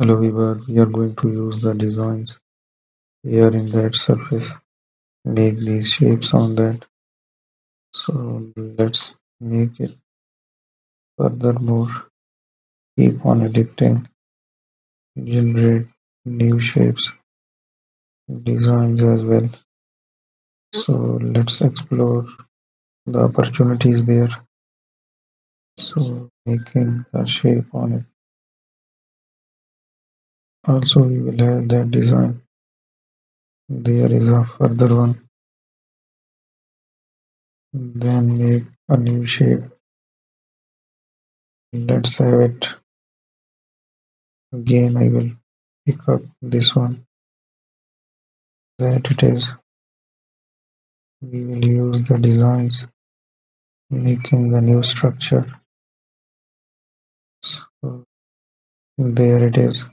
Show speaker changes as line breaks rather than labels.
Hello viewer, we are going to use the designs here in that surface, make these shapes on that. So let's make it furthermore, keep on editing, generate new shapes, designs as well. So let's explore the opportunities there. So making a shape on it. Also we will have that design. There is a further one. Then make a new shape. Let's have it. Again I will pick up this one. That it is. We will use the designs, making the new structure. So there it is.